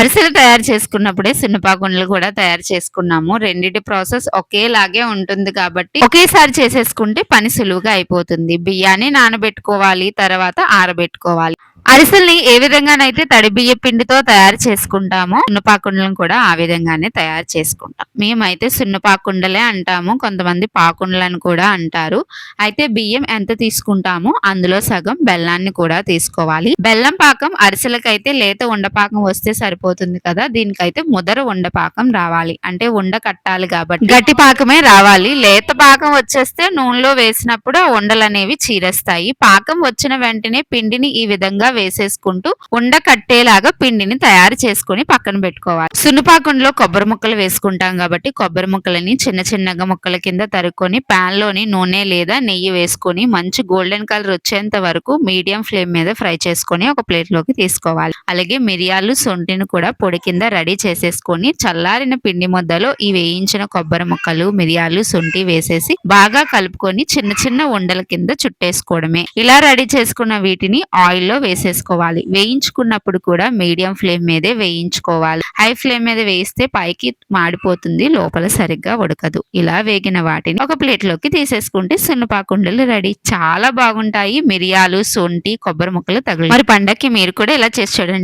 అరిసెలు తయారు చేసుకున్నప్పుడే సున్నపాకుండలు కూడా తయారు చేసుకున్నాము. రెండిటి ప్రాసెస్ ఒకేలాగే ఉంటుంది కాబట్టి ఒకేసారి చేసేసుకుంటే పని సులువుగా అయిపోతుంది. బియ్యాన్ని నానబెట్టుకోవాలి, తర్వాత ఆరబెట్టుకోవాలి. అరిసెల్ని ఏ విధంగానైతే తడి బియ్య పిండితో తయారు చేసుకుంటామో సున్నపాకుండలను కూడా ఆ విధంగానే తయారు చేసుకుంటాం. మేమైతే సున్నపాకుండలే అంటాము, కొంతమంది పాకుండలని కూడా అంటారు. అయితే బియ్యం ఎంత తీసుకుంటామో అందులో సగం బెల్లాన్ని కూడా తీసుకోవాలి. బెల్లం పాకం అరిసెలకైతే లేత ఉండపాకం వస్తే సరిపోతుంది కదా, దీనికైతే ముదర ఉండపాకం రావాలి. అంటే ఉండ కట్టాలి కాబట్టి గట్టి పాకమే రావాలి. లేత పాకం వచ్చేస్తే నూనెలో వేసినప్పుడు ఆ ఉండలు అనేవి చీరేస్తాయి. పాకం వచ్చిన వెంటనే పిండిని ఈ విధంగా వేసేసుకుంటూ ఉండ కట్టేలాగా పిండిని తయారు చేసుకుని పక్కన పెట్టుకోవాలి. సున్నపాకంలో కొబ్బరి ముక్కలు వేసుకుంటాం కాబట్టి కొబ్బరి ముక్కలని చిన్న చిన్నగా ముక్కల కింద తరుక్కొని పాన్ లోని నూనె లేదా నెయ్యి వేసుకొని మంచి గోల్డెన్ కలర్ వచ్చేంత వరకు మీడియం ఫ్లేమ్ మీద ఫ్రై చేసుకొని ఒక ప్లేట్ లోకి తీసుకోవాలి. అలాగే మిరియాలు, శొంఠిని కూడా పొడి కింద రెడీ చేసేసుకొని చల్లారిన పిండి ముద్దలో ఈ వేయించిన కొబ్బరి ముక్కలు, మిరియాలు, శొంఠి వేసేసి బాగా కలుపుకొని చిన్న చిన్న ఉండల కింద చుట్టేసుకోవడమే. ఇలా రెడీ చేసుకున్న వీటిని ఆయిల్లో వేసేసుకోవాలి. వేయించుకున్నప్పుడు కూడా మీడియం ఫ్లేమ్ మీదే వేయించుకోవాలి. హై ఫ్లేమ్ మీద వేయిస్తే పైకి మాడిపోతుంది, లోపల సరిగ్గా ఉడకదు. ఇలా వేగిన వాటిని ఒక ప్లేట్ లోకి తీసేసుకుంటే సున్నపాకుండలు రెడీ. చాలా బాగుంటాయి. మిరియాలు, శొంఠి, కొబ్బరి ముక్కలు తగిలి. మరి పండక్కి మీరు కూడా ఇలా చేసి చూడండి.